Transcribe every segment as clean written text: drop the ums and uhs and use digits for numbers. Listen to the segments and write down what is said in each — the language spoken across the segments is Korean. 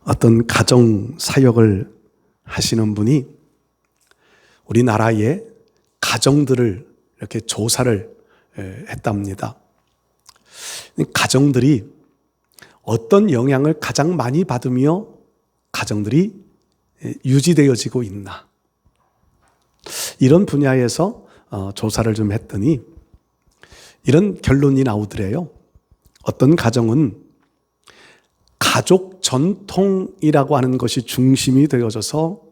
어떤 가정 사역을 하시는 분이 우리나라의 가정들을 이렇게 조사를 했답니다. 가정들이 어떤 영향을 가장 많이 받으며 가정들이 유지되어지고 있나, 이런 분야에서 조사를 좀 했더니 이런 결론이 나오더래요. 어떤 가정은 가족 전통이라고 하는 것이 중심이 되어져서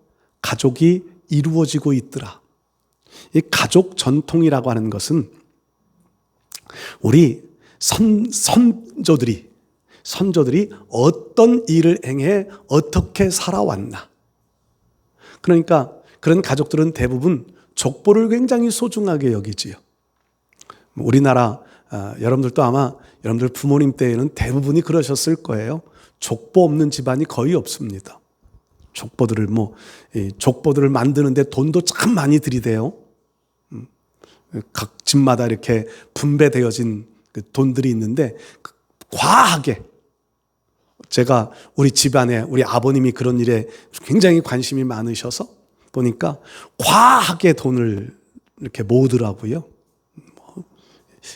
가족이 이루어지고 있더라. 이 가족 전통이라고 하는 것은 우리 선조들이 어떤 일을 행해 어떻게 살아왔나. 그러니까 그런 가족들은 대부분 족보를 굉장히 소중하게 여기지요. 우리나라 여러분들도 아마 여러분들 부모님 때에는 대부분이 그러셨을 거예요. 족보 없는 집안이 거의 없습니다. 족보들을 만드는데 돈도 참 많이 들이대요. 각 집마다 이렇게 분배되어진 그 돈들이 있는데 과하게, 제가 우리 집안에 우리 아버님이 그런 일에 굉장히 관심이 많으셔서 보니까 과하게 돈을 이렇게 모으더라고요.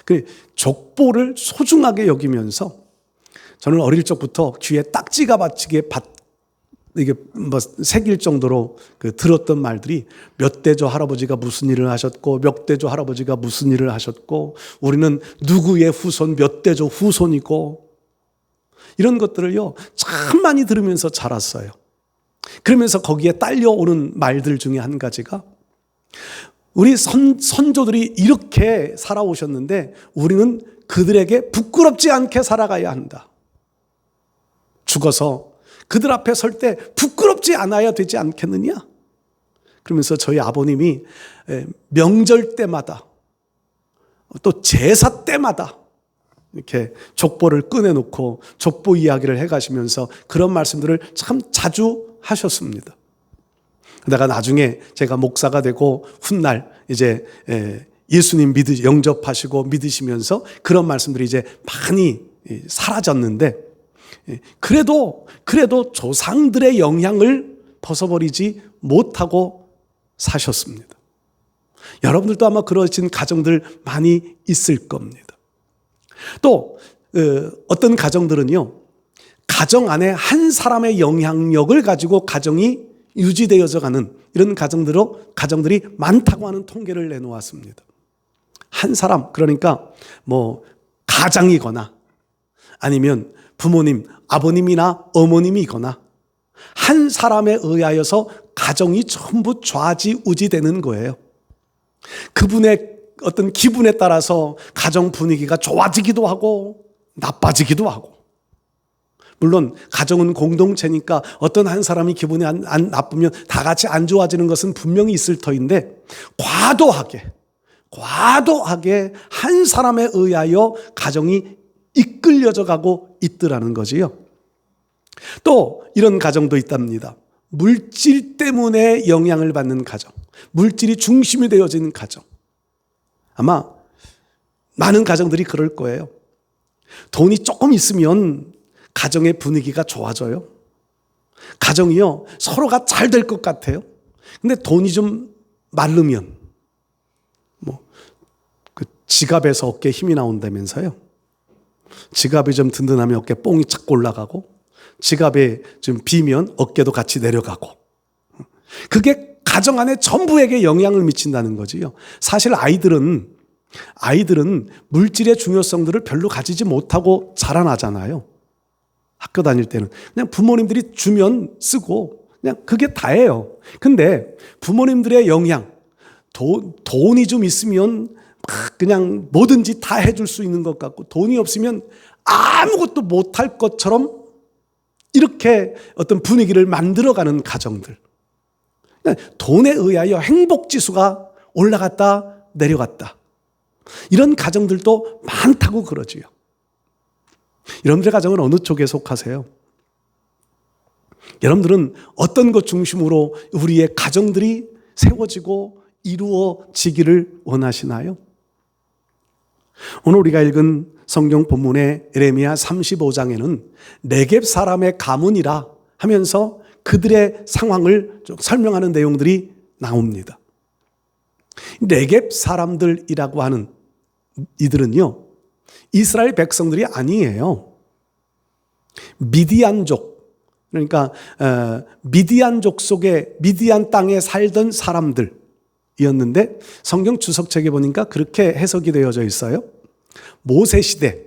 그 족보를 소중하게 여기면서 저는 어릴 적부터 귀에 딱지가 받치게 이게 새길 정도로 들었던 말들이, 몇 대조 할아버지가 무슨 일을 하셨고 몇 대조 할아버지가 무슨 일을 하셨고 우리는 누구의 후손 몇 대조 후손이고, 이런 것들을요 참 많이 들으면서 자랐어요. 그러면서 거기에 딸려오는 말들 중에 한 가지가, 우리 선조들이 이렇게 살아오셨는데 우리는 그들에게 부끄럽지 않게 살아가야 한다. 죽어서 그들 앞에 설 때 부끄럽지 않아야 되지 않겠느냐. 그러면서 저희 아버님이 명절 때마다 또 제사 때마다 이렇게 족보를 꺼내놓고 족보 이야기를 해가시면서 그런 말씀들을 참 자주 하셨습니다. 그러다가 나중에 제가 목사가 되고 훗날 이제 예수님 영접하시고 믿으시면서 그런 말씀들이 이제 많이 사라졌는데, 그래도 조상들의 영향을 벗어버리지 못하고 사셨습니다. 여러분들도 아마 그러신 가정들 많이 있을 겁니다. 또 어떤 가정들은요, 가정 안에 한 사람의 영향력을 가지고 가정이 유지되어져 가는 이런 가정들이 많다고 하는 통계를 내놓았습니다. 한 사람, 그러니까 가장이거나 아니면 부모님, 아버님이나 어머님이거나 한 사람에 의하여서 가정이 전부 좌지우지되는 거예요. 그분의 어떤 기분에 따라서 가정 분위기가 좋아지기도 하고 나빠지기도 하고, 물론 가정은 공동체니까 어떤 한 사람이 기분이 안 나쁘면 다 같이 안 좋아지는 것은 분명히 있을 터인데, 과도하게 한 사람에 의하여 가정이 이끌려져 가고 있더라는 거지요. 또 이런 가정도 있답니다. 물질 때문에 영향을 받는 가정, 물질이 중심이 되어지는 가정. 아마 많은 가정들이 그럴 거예요. 돈이 조금 있으면 가정의 분위기가 좋아져요. 가정이요, 서로가 잘 될 것 같아요. 근데 돈이 좀 마르면 지갑에서 어깨에 힘이 나온다면서요. 지갑이 좀 든든하면 어깨 뽕이 착 올라가고, 지갑에 좀 비면 어깨도 같이 내려가고, 그게 가정 안에 전부에게 영향을 미친다는 거지요. 사실 아이들은 물질의 중요성들을 별로 가지지 못하고 자라나잖아요. 학교 다닐 때는 그냥 부모님들이 주면 쓰고 그냥 그게 다예요. 근데 부모님들의 영향, 돈이 좀 있으면 그냥 뭐든지 다 해줄 수 있는 것 같고, 돈이 없으면 아무것도 못할 것처럼 이렇게 어떤 분위기를 만들어가는 가정들, 돈에 의하여 행복지수가 올라갔다 내려갔다, 이런 가정들도 많다고 그러지요. 여러분들의 가정은 어느 쪽에 속하세요? 여러분들은 어떤 것 중심으로 우리의 가정들이 세워지고 이루어지기를 원하시나요? 오늘 우리가 읽은 성경 본문의 에레미야 35장에는 네겝 사람의 가문이라 하면서 그들의 상황을 좀 설명하는 내용들이 나옵니다. 네겝 사람들이라고 하는 이들은요, 이스라엘 백성들이 아니에요. 미디안족, 그러니까 미디안족 속에 미디안 땅에 살던 사람들이었는데 성경 주석책에 보니까 그렇게 해석이 되어져 있어요. 모세 시대,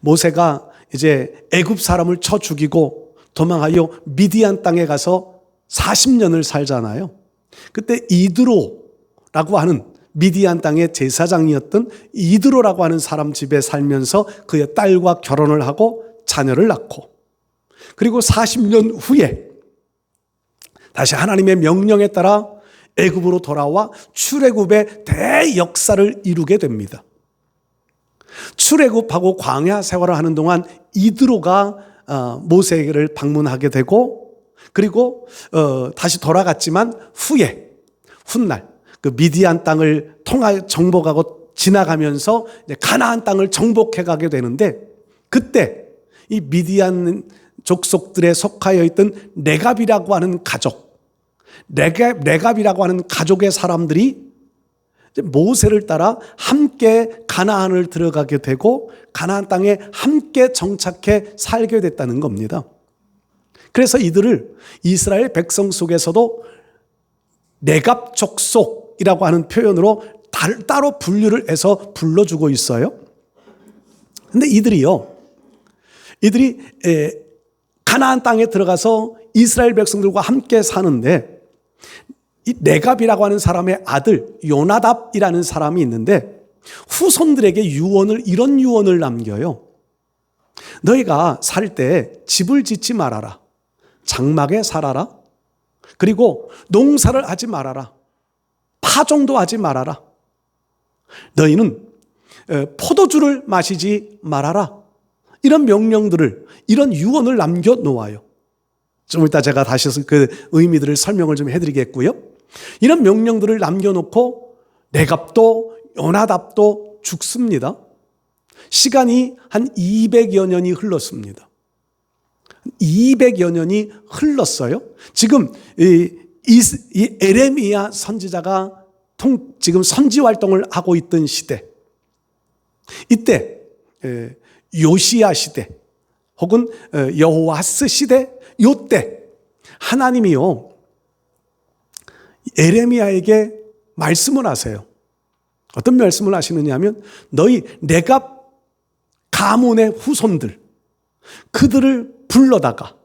모세가 이제 애굽 사람을 쳐 죽이고 도망하여 미디안 땅에 가서 40년을 살잖아요. 그때 이드로라고 하는 미디안 땅의 제사장이었던 이드로라고 하는 사람 집에 살면서 그의 딸과 결혼을 하고 자녀를 낳고, 그리고 40년 후에 다시 하나님의 명령에 따라 애굽으로 돌아와 출애굽의 대역사를 이루게 됩니다. 출애굽하고 광야 생활을 하는 동안 이드로가 모세를 방문하게 되고, 그리고 다시 돌아갔지만 후에 훗날 그 미디안 땅을 정복하고 지나가면서 가나안 땅을 정복해 가게 되는데, 그때 이 미디안 족속들에 속하여 있던 네갑이라고 하는 가족, 네갑이라고 하는 가족의 사람들이 모세를 따라 함께 가나안을 들어가게 되고 가나안 땅에 함께 정착해 살게 됐다는 겁니다. 그래서 이들을 이스라엘 백성 속에서도 네갑 족속이라고 하는 표현으로 따로 분류를 해서 불러주고 있어요. 근데 이들이 가나안 땅에 들어가서 이스라엘 백성들과 함께 사는데, 이 네갑이라고 하는 사람의 아들 요나답이라는 사람이 있는데 후손들에게 이런 유언을 남겨요. 너희가 살 때 집을 짓지 말아라. 장막에 살아라. 그리고 농사를 하지 말아라. 파종도 하지 말아라. 너희는 포도주를 마시지 말아라. 이런 명령들을, 이런 유언을 남겨놓아요. 좀 이따 제가 다시 그 의미들을 설명을 좀 해드리겠고요. 이런 명령들을 남겨놓고 네갑도 요나답도 죽습니다. 시간이 한 200여 년이 흘렀습니다. 200여 년이 흘렀어요. 지금 이 에레미야 선지자가 지금 선지 활동을 하고 있던 시대, 이때 요시야 시대 혹은 여호와스 시대, 요때 하나님이요 에레미야에게 말씀을 하세요. 어떤 말씀을 하시느냐 하면, 너희 네갑 가문의 후손들, 그들을 불러다가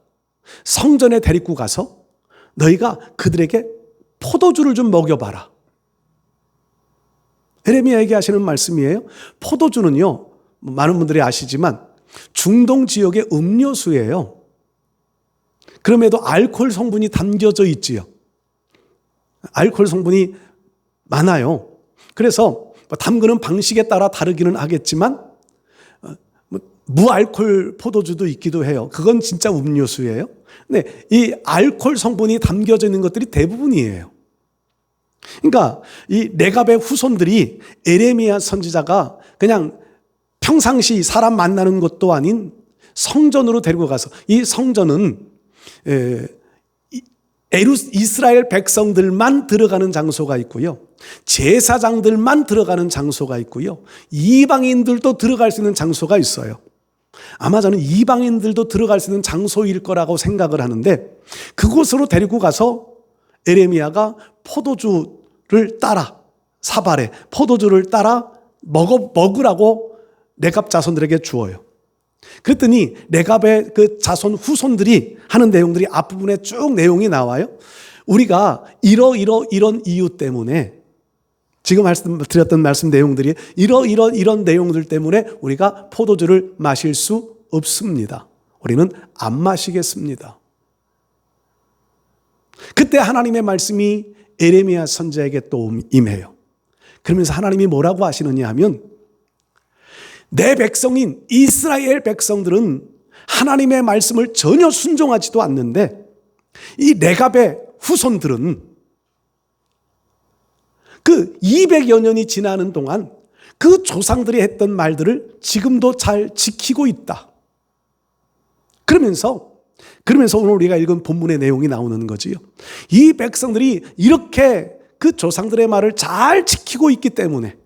성전에 데리고 가서 너희가 그들에게 포도주를 좀 먹여봐라. 에레미야에게 하시는 말씀이에요. 포도주는요, 많은 분들이 아시지만 중동 지역의 음료수예요. 그럼에도 알코올 성분이 담겨져 있지요. 알코올 성분이 많아요. 그래서 담그는 방식에 따라 다르기는 하겠지만 무알코올 포도주도 있기도 해요. 그건 진짜 음료수예요. 근데 이 알코올 성분이 담겨져 있는 것들이 대부분이에요. 그러니까 이 네갑의 후손들이 에레미야 선지자가 그냥 평상시 사람 만나는 것도 아닌 성전으로 데리고 가서, 이 성전은 이스라엘 백성들만 들어가는 장소가 있고요, 제사장들만 들어가는 장소가 있고요, 이방인들도 들어갈 수 있는 장소가 있어요. 아마 저는 이방인들도 들어갈 수 있는 장소일 거라고 생각을 하는데, 그곳으로 데리고 가서 에레미야가 포도주를 따라, 사발에 포도주를 따라 먹으라고 네갑 자손들에게 주어요. 그랬더니 네갑의 그 자손 후손들이 하는 내용들이 앞부분에 쭉 내용이 나와요. 우리가 이런 이유 때문에, 지금 드렸던 말씀 내용들이 이런 내용들 때문에 우리가 포도주를 마실 수 없습니다. 우리는 안 마시겠습니다. 그때 하나님의 말씀이 에레미야 선지자에게 또 임해요. 그러면서 하나님이 뭐라고 하시느냐 하면, 내 백성인 이스라엘 백성들은 하나님의 말씀을 전혀 순종하지도 않는데, 이 네갑의 후손들은 그 200여 년이 지나는 동안 그 조상들이 했던 말들을 지금도 잘 지키고 있다. 그러면서 그러면서 오늘 우리가 읽은 본문의 내용이 나오는 거지요. 이 백성들이 이렇게 그 조상들의 말을 잘 지키고 있기 때문에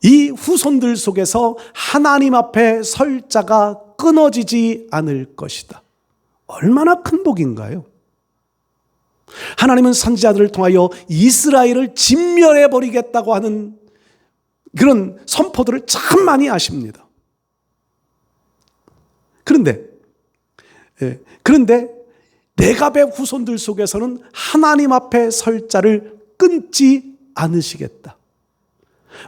이 후손들 속에서 하나님 앞에 설 자가 끊어지지 않을 것이다. 얼마나 큰 복인가요? 하나님은 선지자들을 통하여 이스라엘을 진멸해 버리겠다고 하는 그런 선포들을 참 많이 하십니다. 그런데 레갑의 후손들 속에서는 하나님 앞에 설 자를 끊지 않으시겠다.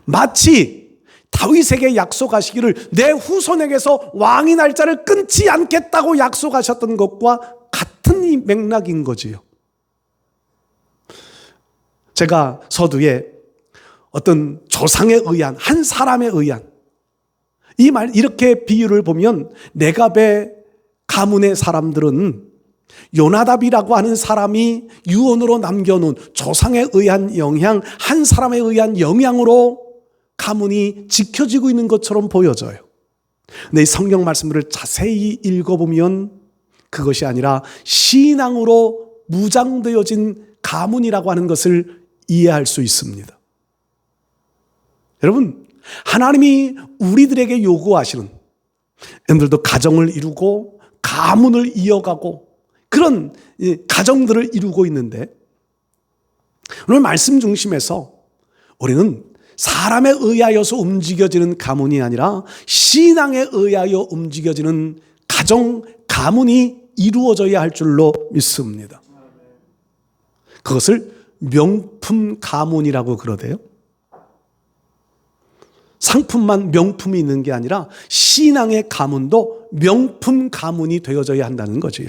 마치 다윗에게 약속하시기를 내 후손에게서 왕이 날 자를 끊지 않겠다고 약속하셨던 것과 같은 이 맥락인 거지요. 제가 서두에 어떤 조상에 의한 한 사람에 의한 이 말 이렇게 비유를 보면 레갑의 가문의 사람들은 요나답이라고 하는 사람이 유언으로 남겨놓은 조상에 의한 영향, 한 사람에 의한 영향으로 가문이 지켜지고 있는 것처럼 보여져요. 근데 이 성경 말씀들을 자세히 읽어보면 그것이 아니라 신앙으로 무장되어진 가문이라고 하는 것을 이해할 수 있습니다. 여러분, 하나님이 우리들에게 요구하시는, 여러분들도 가정을 이루고 가문을 이어가고 그런 가정들을 이루고 있는데, 오늘 말씀 중심에서 우리는 사람에 의하여서 움직여지는 가문이 아니라 신앙에 의하여 움직여지는 가정, 가문이 이루어져야 할 줄로 믿습니다. 그것을 명품 가문이라고 그러대요. 상품만 명품이 있는 게 아니라 신앙의 가문도 명품 가문이 되어져야 한다는 거지요.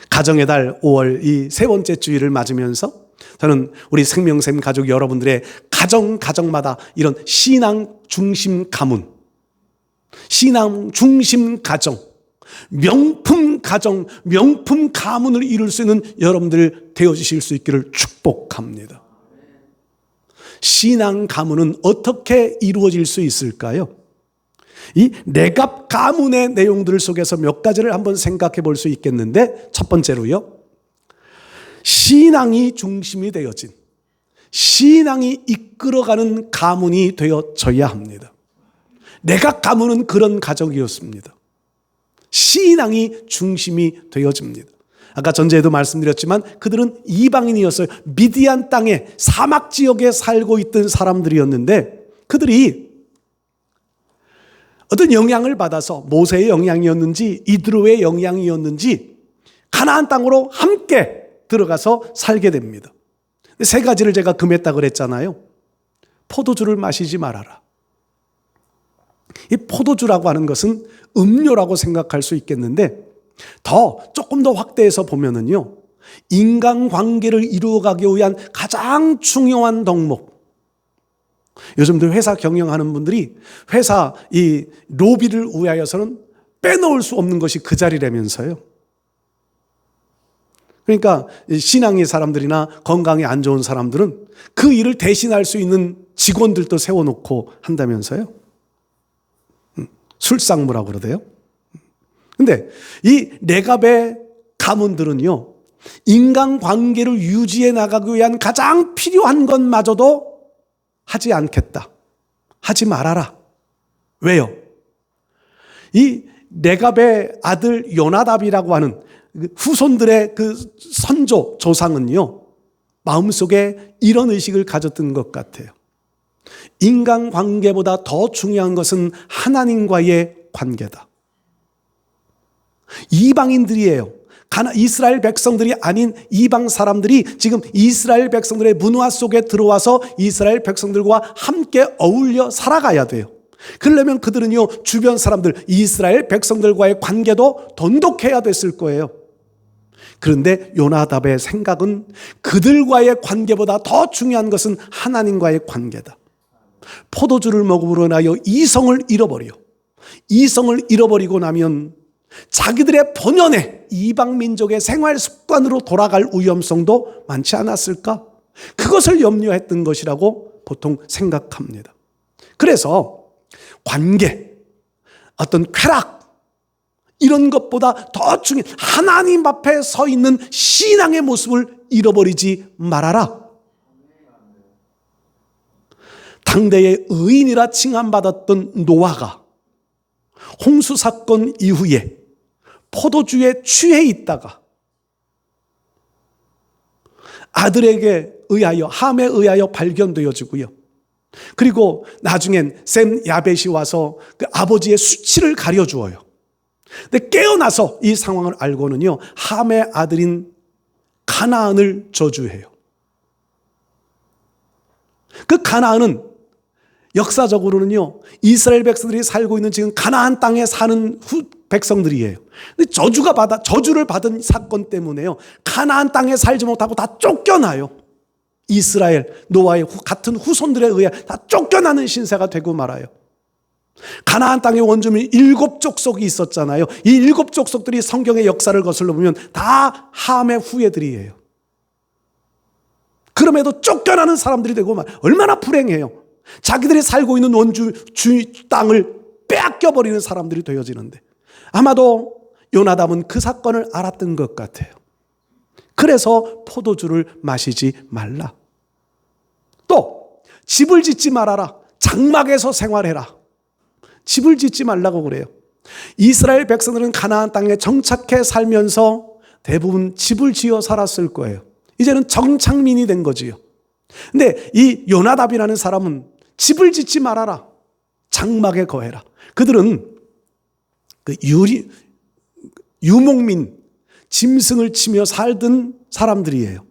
가정의 달 5월 이 세 번째 주일을 맞으면서 저는 우리 생명샘 가족 여러분들의 가정마다 이런 신앙 중심 가문, 신앙 중심 가정, 명품 가문을 이룰 수 있는 여러분들 되어주실 수 있기를 축복합니다. 신앙 가문은 어떻게 이루어질 수 있을까요? 이 레갑 가문의 내용들 속에서 몇 가지를 한번 생각해 볼 수 있겠는데, 첫 번째로요, 신앙이 중심이 되어진, 신앙이 이끌어가는 가문이 되어져야 합니다. 레갑 가문은 그런 가족이었습니다. 신앙이 중심이 되어집니다. 아까 전제에도 말씀드렸지만 그들은 이방인이었어요. 미디안 땅에 사막 지역에 살고 있던 사람들이었는데, 그들이 어떤 영향을 받아서 모세의 영향이었는지 이드로의 영향이었는지 가나안 땅으로 함께 들어가서 살게 됩니다. 세 가지를 제가 금했다 그랬잖아요. 포도주를 마시지 말아라. 이 포도주라고 하는 것은 음료라고 생각할 수 있겠는데, 조금 더 확대해서 보면은요, 인간관계를 이루어가기 위한 가장 중요한 덕목. 요즘도 회사 경영하는 분들이 회사 이 로비를 위하여서는 빼놓을 수 없는 것이 그 자리라면서요. 그러니까 신앙의 사람들이나 건강에 안 좋은 사람들은 그 일을 대신할 수 있는 직원들도 세워놓고 한다면서요. 술상무라고 그러대요. 근데 이 레갑의 가문들은요, 인간관계를 유지해 나가기 위한 가장 필요한 것마저도 하지 않겠다. 하지 말아라. 왜요? 이 레갑의 아들 요나답이라고 하는 후손들의 그 선조, 조상은요, 마음속에 이런 의식을 가졌던 것 같아요. 인간관계보다 더 중요한 것은 하나님과의 관계다. 이방인들이에요. 이스라엘 백성들이 아닌 이방 사람들이 지금 이스라엘 백성들의 문화 속에 들어와서 이스라엘 백성들과 함께 어울려 살아가야 돼요. 그러려면 그들은요, 주변 사람들, 이스라엘 백성들과의 관계도 돈독해야 됐을 거예요. 그런데 요나답의 생각은 그들과의 관계보다 더 중요한 것은 하나님과의 관계다. 포도주를 먹음으로 인하여 이성을 잃어버려. 이성을 잃어버리고 나면 자기들의 본연의 이방 민족의 생활 습관으로 돌아갈 위험성도 많지 않았을까? 그것을 염려했던 것이라고 보통 생각합니다. 그래서 관계, 어떤 쾌락, 이런 것보다 더 중요한 하나님 앞에 서 있는 신앙의 모습을 잃어버리지 말아라. 당대의 의인이라 칭함받았던 노아가 홍수 사건 이후에 포도주에 취해 있다가 아들에게 의하여, 함에 의하여 발견되어지고요. 그리고 나중엔 셈 야벳이 와서 그 아버지의 수치를 가려주어요. 근데 깨어나서 이 상황을 알고는요, 함의 아들인 가나안을 저주해요. 그 가나안은 역사적으로는요, 이스라엘 백성들이 살고 있는 지금 가나안 땅에 사는 백성들이에요. 근데 저주를 받은 사건 때문에요, 가나안 땅에 살지 못하고 다 쫓겨나요. 이스라엘, 노아의 같은 후손들에 의해 다 쫓겨나는 신세가 되고 말아요. 가나안 땅의 원주민 7족속이 있었잖아요. 이 7족속들이 성경의 역사를 거슬러 보면 다 함의 후예들이에요. 그럼에도 쫓겨나는 사람들이 되고 말아요. 얼마나 불행해요. 자기들이 살고 있는 원주 땅을 빼앗겨버리는 사람들이 되어지는데, 아마도 요나답은 그 사건을 알았던 것 같아요. 그래서 포도주를 마시지 말라. 또 집을 짓지 말아라. 장막에서 생활해라. 집을 짓지 말라고 그래요. 이스라엘 백성들은 가나안 땅에 정착해 살면서 대부분 집을 지어 살았을 거예요. 이제는 정착민이 된 거지요. 근데 이 요나답이라는 사람은 집을 짓지 말아라. 장막에 거해라. 그들은 그 유목민, 짐승을 치며 살던 사람들이에요.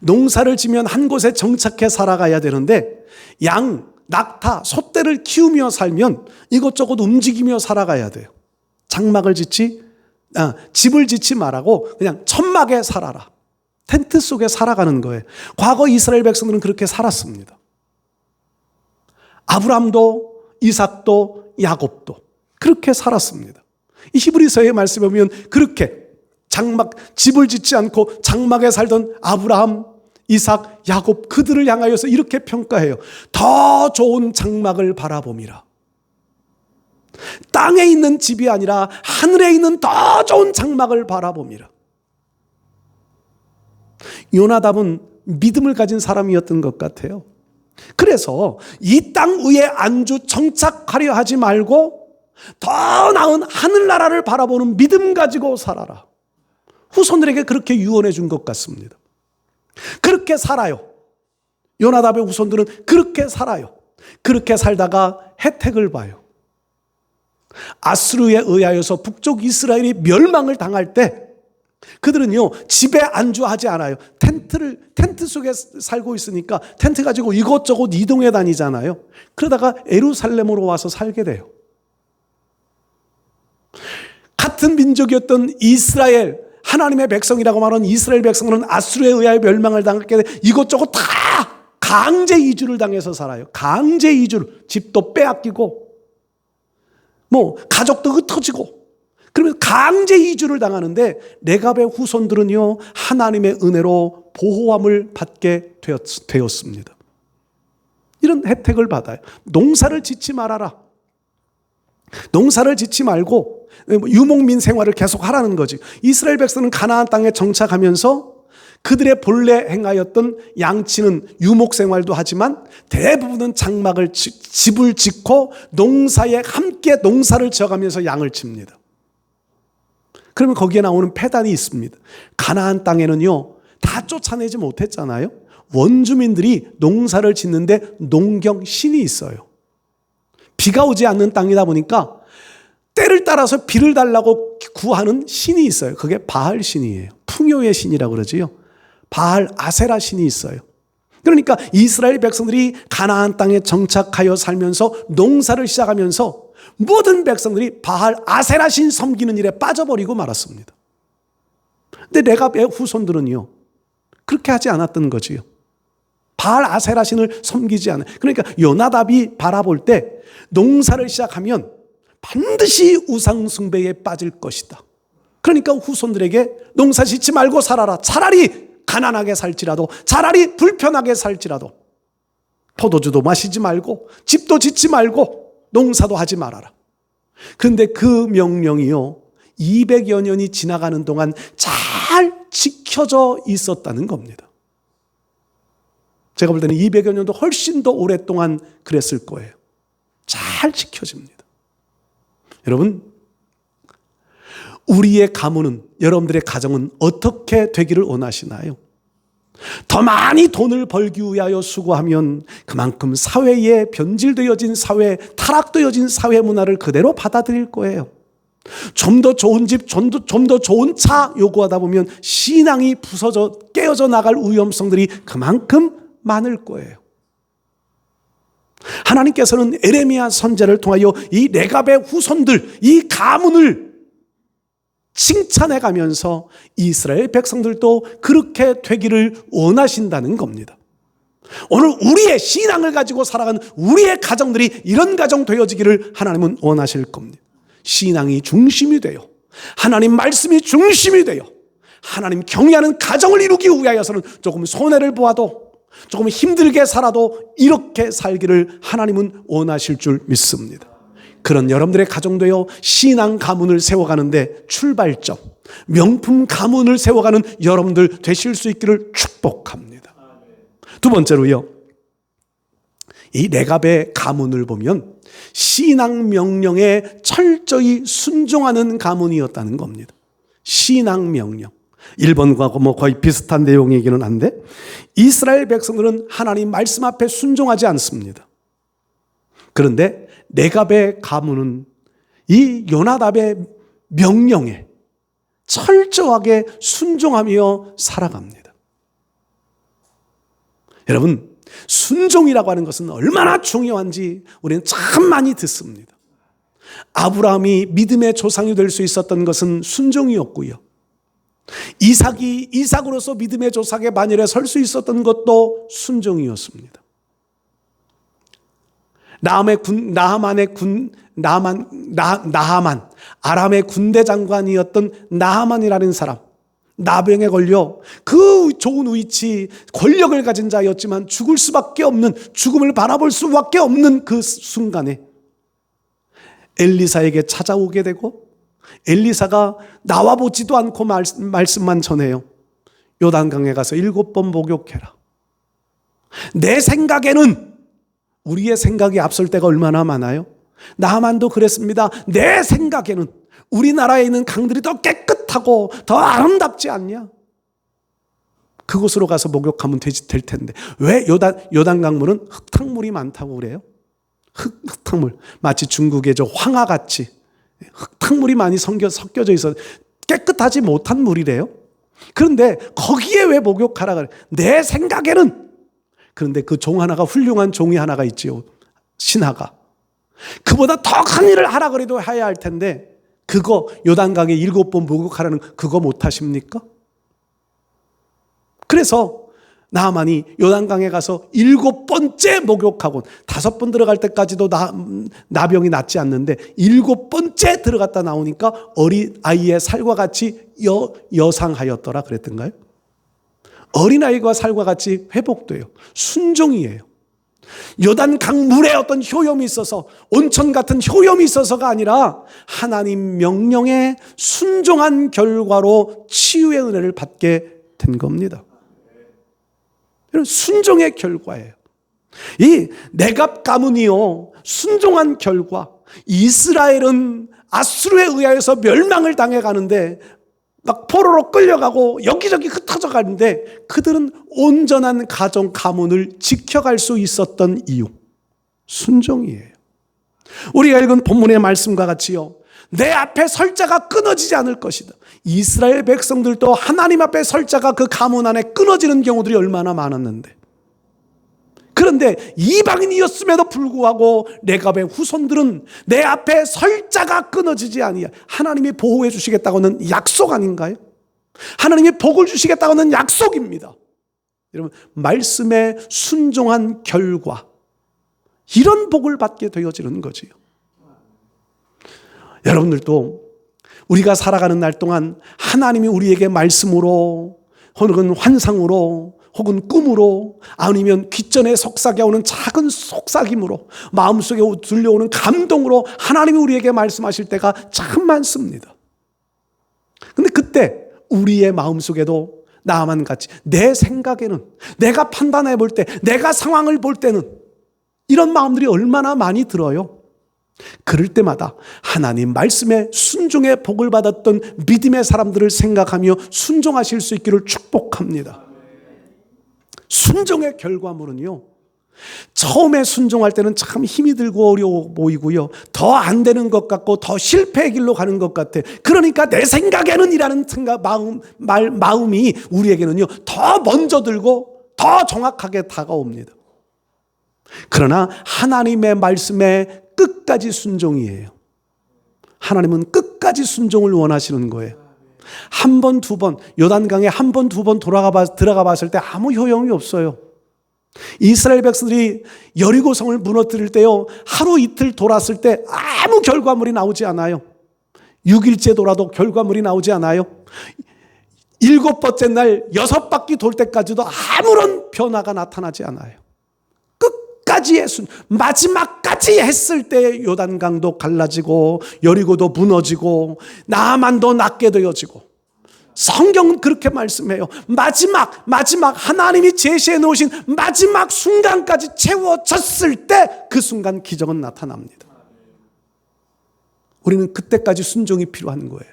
농사를 지면 한 곳에 정착해 살아가야 되는데 양, 낙타, 소떼를 키우며 살면 이것저것 움직이며 살아가야 돼요. 집을 짓지 말라고 그냥 천막에 살아라. 텐트 속에 살아가는 거예요. 과거 이스라엘 백성들은 그렇게 살았습니다. 아브람도, 이삭도, 야곱도 그렇게 살았습니다. 이 히브리서의 말씀에 보면 그렇게 집을 짓지 않고 장막에 살던 아브라함, 이삭, 야곱, 그들을 향하여서 이렇게 평가해요. 더 좋은 장막을 바라봄이라. 땅에 있는 집이 아니라 하늘에 있는 더 좋은 장막을 바라봄이라. 요나답은 믿음을 가진 사람이었던 것 같아요. 그래서 이 땅 위에 안주 정착하려 하지 말고 더 나은 하늘나라를 바라보는 믿음 가지고 살아라. 후손들에게 그렇게 유언해 준 것 같습니다. 그렇게 살아요. 요나답의 후손들은 그렇게 살아요. 그렇게 살다가 혜택을 봐요. 아수르에 의하여서 북쪽 이스라엘이 멸망을 당할 때 그들은요, 집에 안주하지 않아요. 텐트 속에 살고 있으니까 텐트 가지고 이것저것 이동해 다니잖아요. 그러다가 예루살렘으로 와서 살게 돼요. 같은 민족이었던 이스라엘, 하나님의 백성이라고 말하는 이스라엘 백성들은 아수르에 의하여 멸망을 당하게 돼 이것저것 다 강제 이주를 당해서 살아요. 강제 이주를, 집도 빼앗기고 가족도 흩어지고, 그러면 강제 이주를 당하는데 레갑의 후손들은요, 하나님의 은혜로 보호함을 받게 되었습니다. 이런 혜택을 받아요. 농사를 짓지 말아라. 농사를 짓지 말고 유목민 생활을 계속 하라는 거지. 이스라엘 백성은 가나안 땅에 정착하면서 그들의 본래 행하였던 양치는 유목 생활도 하지만 대부분은 집을 짓고 농사에 함께 농사를 지어가면서 양을 칩니다. 그러면 거기에 나오는 폐단이 있습니다. 가나안 땅에는요, 다 쫓아내지 못했잖아요. 원주민들이 농사를 짓는데 농경신이 있어요. 비가 오지 않는 땅이다 보니까 때를 따라서 비를 달라고 구하는 신이 있어요. 그게 바알 신이에요. 풍요의 신이라고 그러지요. 바알 아세라 신이 있어요. 그러니까 이스라엘 백성들이 가나안 땅에 정착하여 살면서 농사를 시작하면서 모든 백성들이 바알 아세라 신 섬기는 일에 빠져버리고 말았습니다. 근데 레갑의 후손들은요, 그렇게 하지 않았던 거지요. 바알 아세라 신을 섬기지 않아요. 그러니까 요나답이 바라볼 때 농사를 시작하면 반드시 우상 숭배에 빠질 것이다. 그러니까 후손들에게 농사 짓지 말고 살아라. 차라리 가난하게 살지라도, 차라리 불편하게 살지라도 포도주도 마시지 말고 집도 짓지 말고 농사도 하지 말아라. 그런데 그 명령이요, 200여 년이 지나가는 동안 잘 지켜져 있었다는 겁니다. 제가 볼 때는 200여 년도 훨씬 더 오랫동안 그랬을 거예요. 잘 지켜집니다. 여러분, 우리의 가문은, 여러분들의 가정은 어떻게 되기를 원하시나요? 더 많이 돈을 벌기 위하여 수고하면 그만큼 사회에 변질되어진 사회, 타락되어진 사회 문화를 그대로 받아들일 거예요. 좀 더 좋은 집, 좀 더 좋은 차 요구하다 보면 신앙이 부서져 깨어져 나갈 위험성들이 그만큼 많을 거예요. 하나님께서는 에레미야 선지자를 통하여 이 레갑의 후손들, 이 가문을 칭찬해 가면서 이스라엘 백성들도 그렇게 되기를 원하신다는 겁니다. 오늘 우리의 신앙을 가지고 살아가는 우리의 가정들이 이런 가정 되어지기를 하나님은 원하실 겁니다. 신앙이 중심이 되어, 하나님 말씀이 중심이 되어, 하나님 경외하는 가정을 이루기 위하여서는 조금 손해를 보아도, 조금 힘들게 살아도 이렇게 살기를 하나님은 원하실 줄 믿습니다. 그런 여러분들의 가정도요, 신앙 가문을 세워가는데 출발점, 명품 가문을 세워가는 여러분들 되실 수 있기를 축복합니다. 두 번째로요, 이 레갑의 가문을 보면 신앙 명령에 철저히 순종하는 가문이었다는 겁니다. 신앙 명령. 1번과 뭐 거의 비슷한 내용이기는 한데, 이스라엘 백성들은 하나님 말씀 앞에 순종하지 않습니다. 그런데 레갑의 가문은 이 요나답의 명령에 철저하게 순종하며 살아갑니다. 여러분, 순종이라고 하는 것은 얼마나 중요한지 우리는 참 많이 듣습니다. 아브라함이 믿음의 조상이 될 수 있었던 것은 순종이었고요. 이삭으로서 믿음의 조상의 반열에 설 수 있었던 것도 순종이었습니다. 아람의 군대 장관이었던 나하만이라는 사람, 나병에 걸려 그 좋은 위치, 권력을 가진 자였지만 죽을 수밖에 없는, 죽음을 바라볼 수밖에 없는 그 순간에 엘리사에게 찾아오게 되고, 엘리사가 나와보지도 않고 말씀만 전해요. 요단강에 가서 7번 목욕해라. 내 생각에는, 우리의 생각이 앞설 때가 얼마나 많아요? 나만도 그랬습니다. 내 생각에는 우리나라에 있는 강들이 더 깨끗하고 더 아름답지 않냐? 그곳으로 가서 목욕하면 될 텐데 왜 요단강물은 흙탕물이 많다고 그래요? 흙탕물, 마치 중국의 저 황하같이 흙탕물이 많이 섞여져 있어 깨끗하지 못한 물이래요. 그런데 거기에 왜 목욕하라 그래? 내 생각에는. 그런데 그 종 하나가, 훌륭한 종이 하나가 있지요. 신하가. 그보다 더 큰 일을 하라 그래도 해야 할 텐데, 그거 요단강에 7번 목욕하라는 그거 못 하십니까? 그래서 나하만이 요단강에 가서 7번째 목욕하고 5번 들어갈 때까지도 나병이 낫지 않는데 7번째 들어갔다 나오니까 어린 아이의 살과 같이 여상하였더라 그랬던가요? 어린아이가 살과 같이 회복돼요. 순종이에요. 요단강 물에 어떤 효염이 있어서, 온천 같은 효염이 있어서가 아니라 하나님 명령에 순종한 결과로 치유의 은혜를 받게 된 겁니다. 이런 순종의 결과예요. 이 레갑 가문이요, 순종한 결과, 이스라엘은 아수르에 의하여서 멸망을 당해가는데 막 포로로 끌려가고 여기저기 흩어져 가는데 그들은 온전한 가정 가문을 지켜갈 수 있었던 이유, 순종이에요. 우리가 읽은 본문의 말씀과 같이요, 내 앞에 설 자가 끊어지지 않을 것이다. 이스라엘 백성들도 하나님 앞에 설 자가 그 가문 안에 끊어지는 경우들이 얼마나 많았는데, 그런데 이방인이었음에도 불구하고 레갑의 후손들은 내 앞에 설 자가 끊어지지 아니야. 하나님이 보호해 주시겠다고는 약속 아닌가요? 하나님이 복을 주시겠다고는 약속입니다. 여러분, 말씀에 순종한 결과 이런 복을 받게 되어지는 거지요. 여러분들도 우리가 살아가는 날 동안 하나님이 우리에게 말씀으로, 혹은 환상으로, 혹은 꿈으로, 아니면 귓전에 속삭여오는 작은 속삭임으로, 마음속에 들려오는 감동으로 하나님이 우리에게 말씀하실 때가 참 많습니다. 근데 그때 우리의 마음속에도 나만 같이 내 생각에는, 내가 판단해 볼 때, 내가 상황을 볼 때는 이런 마음들이 얼마나 많이 들어요. 그럴 때마다 하나님 말씀에 순종의 복을 받았던 믿음의 사람들을 생각하며 순종하실 수 있기를 축복합니다. 순종의 결과물은요, 처음에 순종할 때는 참 힘이 들고 어려워 보이고요, 더 안 되는 것 같고 더 실패의 길로 가는 것 같아. 그러니까 내 생각에는 이라는 마음이 우리에게는요 더 먼저 들고 더 정확하게 다가옵니다. 그러나 하나님의 말씀에 끝까지 순종이에요. 하나님은 끝까지 순종을 원하시는 거예요. 한 번, 두 번, 요단강에 한 번, 두 번 들어가 봤을 때 아무 효용이 없어요. 이스라엘 백성들이 여리고성을 무너뜨릴 때요, 하루 이틀 돌았을 때 아무 결과물이 나오지 않아요. 6일째 돌아도 결과물이 나오지 않아요. 7번째 날 6바퀴 돌 때까지도 아무런 변화가 나타나지 않아요. 끝까지의 마지막까지 했을 때 요단강도 갈라지고 여리고도 무너지고 나만도 낫게 되어지고, 성경은 그렇게 말씀해요. 마지막 하나님이 제시해 놓으신 마지막 순간까지 채워졌을 때 그 순간 기적은 나타납니다. 우리는 그때까지 순종이 필요한 거예요.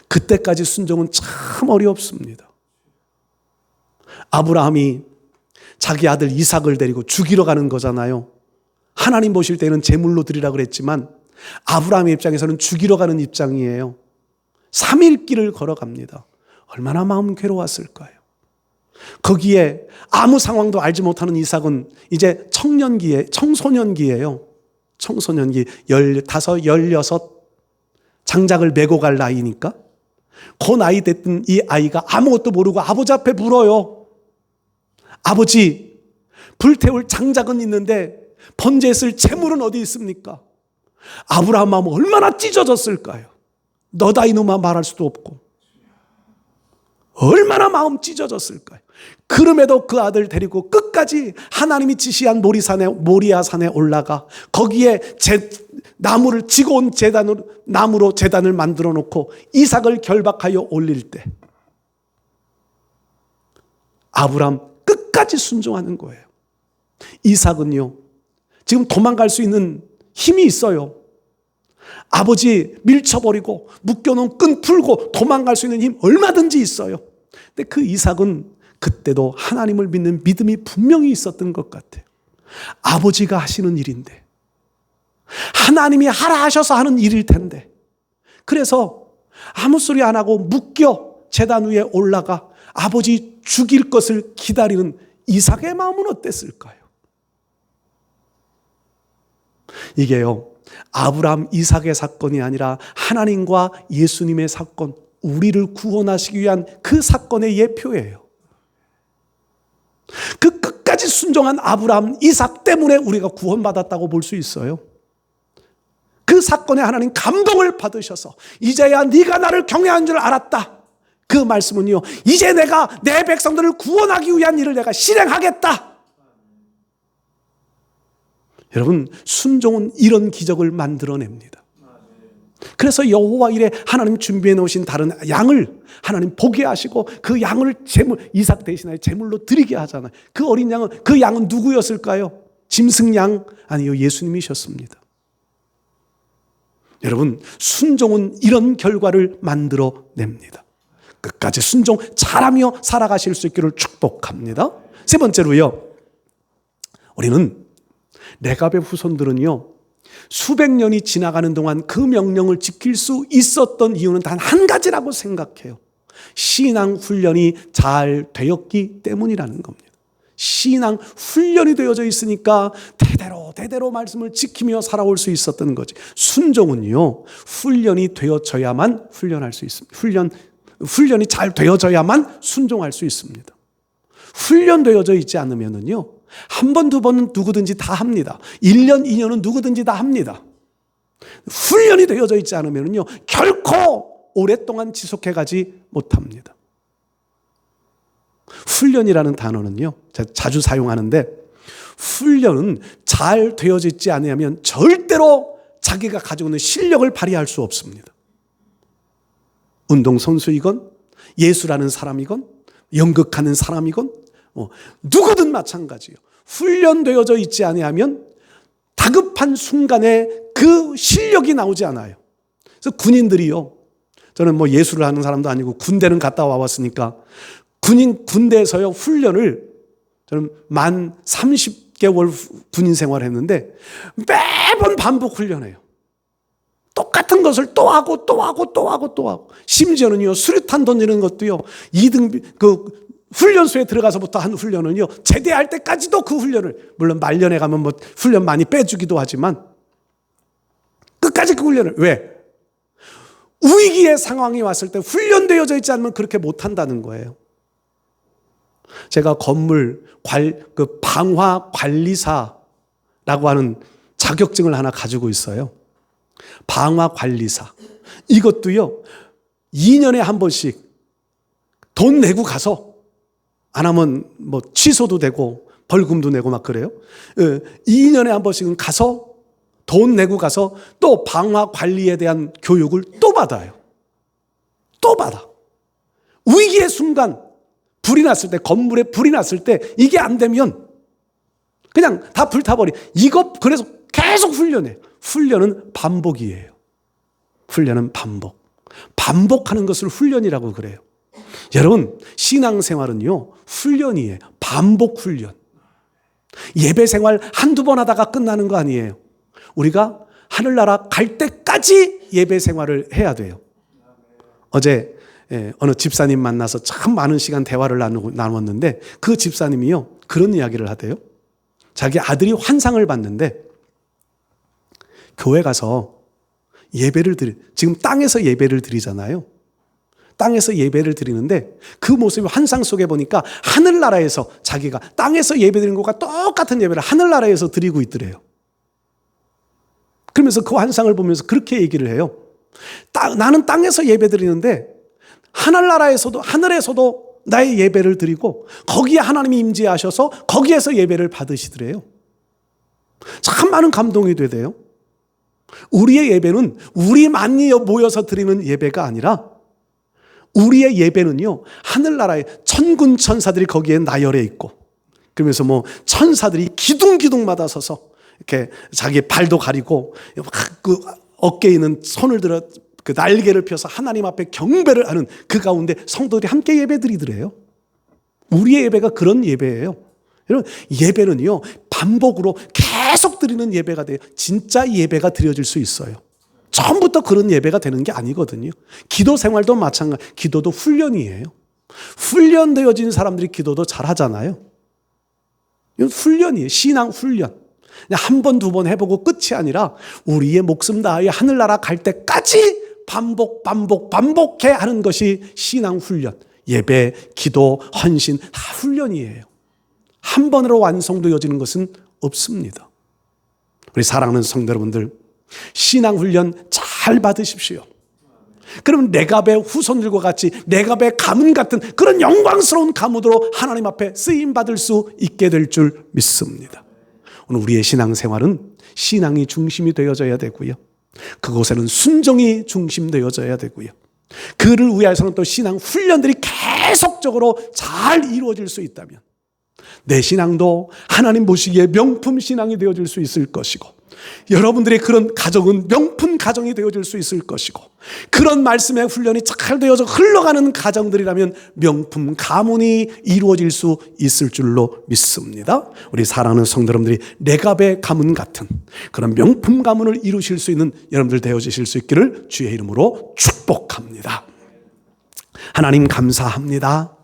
그때까지 순종은 참 어렵습니다. 아브라함이 자기 아들 이삭을 데리고 죽이러 가는 거잖아요. 하나님 보실 때는 제물로 드리라 그랬지만 아브라함의 입장에서는 죽이러 가는 입장이에요. 3일 길을 걸어갑니다. 얼마나 마음 괴로웠을까요? 거기에 아무 상황도 알지 못하는 이삭은 이제 청소년기예요. 청소년기 15, 16 장작을 메고 갈 나이니까 그 나이 됐던 이 아이가 아무것도 모르고 아버지 앞에 물어요. 아버지, 불태울 장작은 있는데 번제했을 제물은 어디 있습니까? 아브라함 마음은 얼마나 찢어졌을까요? 너다 이놈아 말할 수도 없고 얼마나 마음 찢어졌을까요? 그럼에도 그 아들 데리고 끝까지 하나님이 지시한 모리아산에 올라가 거기에 나무를 지고 온 나무로 제단을 만들어 놓고 이삭을 결박하여 올릴 때 아브라함 끝까지 순종하는 거예요. 이삭은요, 지금 도망갈 수 있는 힘이 있어요. 아버지 밀쳐버리고 묶여놓은 끈 풀고 도망갈 수 있는 힘 얼마든지 있어요. 근데 그 이삭은 그때도 하나님을 믿는 믿음이 분명히 있었던 것 같아요. 아버지가 하시는 일인데, 하나님이 하라 하셔서 하는 일일 텐데, 그래서 아무 소리 안 하고 묶여 제단 위에 올라가 아버지 죽일 것을 기다리는 이삭의 마음은 어땠을까요? 이게요, 아브라함 이삭의 사건이 아니라 하나님과 예수님의 사건, 우리를 구원하시기 위한 그 사건의 예표예요. 그 끝까지 순종한 아브라함 이삭 때문에 우리가 구원받았다고 볼 수 있어요. 그 사건에 하나님 감동을 받으셔서 이제야 네가 나를 경외한 줄 알았다. 그 말씀은요, 이제 내가 내 백성들을 구원하기 위한 일을 내가 실행하겠다. 여러분, 순종은 이런 기적을 만들어냅니다. 그래서 여호와 일에 하나님 준비해 놓으신 다른 양을 하나님 보게 하시고 그 양을 이삭 대신하여 제물로 드리게 하잖아요. 그 어린 양은, 그 양은 누구였을까요? 짐승양? 아니요, 예수님이셨습니다. 여러분, 순종은 이런 결과를 만들어냅니다. 끝까지 순종 잘하며 살아가실 수 있기를 축복합니다. 세 번째로요, 우리는 레갑의 후손들은요, 수백 년이 지나가는 동안 그 명령을 지킬 수 있었던 이유는 단 한 가지라고 생각해요. 신앙 훈련이 잘 되었기 때문이라는 겁니다. 신앙 훈련이 되어져 있으니까 대대로 말씀을 지키며 살아올 수 있었던 거지. 순종은요, 훈련이 되어져야만 훈련할 수 있습니다. 훈련이 잘 되어져야만 순종할 수 있습니다. 훈련되어져 있지 않으면은요, 한 번, 두 번은 누구든지 다 합니다. 1년, 2년은 누구든지 다 합니다. 훈련이 되어져 있지 않으면요, 결코 오랫동안 지속해가지 못합니다. 훈련이라는 단어는요, 제가 자주 사용하는데, 훈련은 잘 되어져 있지 않으면 절대로 자기가 가지고 있는 실력을 발휘할 수 없습니다. 운동선수이건 예술하는 사람이건 연극하는 사람이건 누구든 마찬가지예요. 훈련되어져 있지 아니하면 다급한 순간에 그 실력이 나오지 않아요. 그래서 군인들이요, 저는 예술을 하는 사람도 아니고 군대는 갔다 와봤으니까 군대에서요 훈련을 저는 만 30개월 군인 생활을 했는데 매번 반복 훈련해요. 똑같은 것을 또 하고 또 하고 또 하고 또 하고, 심지어는요 수류탄 던지는 것도요 2등 훈련소에 들어가서부터 한 훈련은요 제대할 때까지도 그 훈련을, 물론 말년에 가면 훈련 많이 빼주기도 하지만 끝까지 그 훈련을. 왜? 위기의 상황이 왔을 때 훈련되어져 있지 않으면 그렇게 못한다는 거예요. 제가 건물 방화 관리사라고 하는 자격증을 하나 가지고 있어요. 방화 관리사. 이것도요 2년에 한 번씩 돈 내고 가서, 안 하면 취소도 되고 벌금도 내고 막 그래요. 2년에 한 번씩은 가서 돈 내고 가서 또 방화 관리에 대한 교육을 또 받아요. 또 받아. 위기의 순간, 불이 났을 때, 건물에 불이 났을 때 이게 안 되면 그냥 다 불타버리. 그래서 계속 훈련해. 훈련은 반복이에요. 훈련은 반복. 반복하는 것을 훈련이라고 그래요. 여러분, 신앙생활은요 훈련이에요. 반복 훈련. 예배 생활 한두 번 하다가 끝나는 거 아니에요. 우리가 하늘나라 갈 때까지 예배 생활을 해야 돼요. 어제 어느 집사님 만나서 참 많은 시간 대화를 나눴는데, 그 집사님이요 그런 이야기를 하대요. 자기 아들이 환상을 봤는데 교회 가서 지금 땅에서 예배를 드리잖아요. 땅에서 예배를 드리는데 그 모습이 환상 속에 보니까 하늘나라에서, 자기가 땅에서 예배 드리는 것과 똑같은 예배를 하늘나라에서 드리고 있더래요. 그러면서 그 환상을 보면서 그렇게 얘기를 해요. 나는 땅에서 예배 드리는데 하늘에서도 나의 예배를 드리고 거기에 하나님이 임재하셔서 거기에서 예배를 받으시더래요. 참 많은 감동이 되대요. 우리의 예배는 우리만이 모여서 드리는 예배가 아니라, 우리의 예배는요 하늘나라의 천군 천사들이 거기에 나열해 있고, 그러면서 천사들이 기둥기둥마다 서서 이렇게 자기 발도 가리고 그 어깨에 있는 손을 들어 그 날개를 펴서 하나님 앞에 경배를 하는 그 가운데 성도들이 함께 예배드리더래요. 우리의 예배가 그런 예배예요. 여러분, 예배는요 반복으로 계속 드리는 예배가 돼요. 진짜 예배가 드려질 수 있어요. 처음부터 그런 예배가 되는 게 아니거든요. 기도 생활도 마찬가지. 기도도 훈련이에요. 훈련되어진 사람들이 기도도 잘하잖아요. 이건 훈련이에요. 신앙 훈련. 한 번, 두 번 해보고 끝이 아니라 우리의 목숨 다하여 하늘나라 갈 때까지 반복해 하는 것이 신앙 훈련. 예배, 기도, 헌신 다 훈련이에요. 한 번으로 완성되어지는 것은 없습니다. 우리 사랑하는 성도 여러분들, 신앙 훈련 잘 받으십시오. 그럼 레갑의 후손들과 같이 레갑의 가문 같은 그런 영광스러운 가문으로 하나님 앞에 쓰임 받을 수 있게 될 줄 믿습니다. 오늘 우리의 신앙생활은 신앙이 중심이 되어져야 되고요. 그곳에는 순종이 중심되어져야 되고요. 그를 위해서는 또 신앙 훈련들이 계속적으로 잘 이루어질 수 있다면 내 신앙도 하나님 보시기에 명품 신앙이 되어질 수 있을 것이고, 여러분들의 그런 가정은 명품 가정이 되어질 수 있을 것이고, 그런 말씀의 훈련이 잘 되어서 흘러가는 가정들이라면 명품 가문이 이루어질 수 있을 줄로 믿습니다. 우리 사랑하는 성도 여러분들이 레갑의 가문 같은 그런 명품 가문을 이루실 수 있는 여러분들 되어지실 수 있기를 주의 이름으로 축복합니다. 하나님 감사합니다.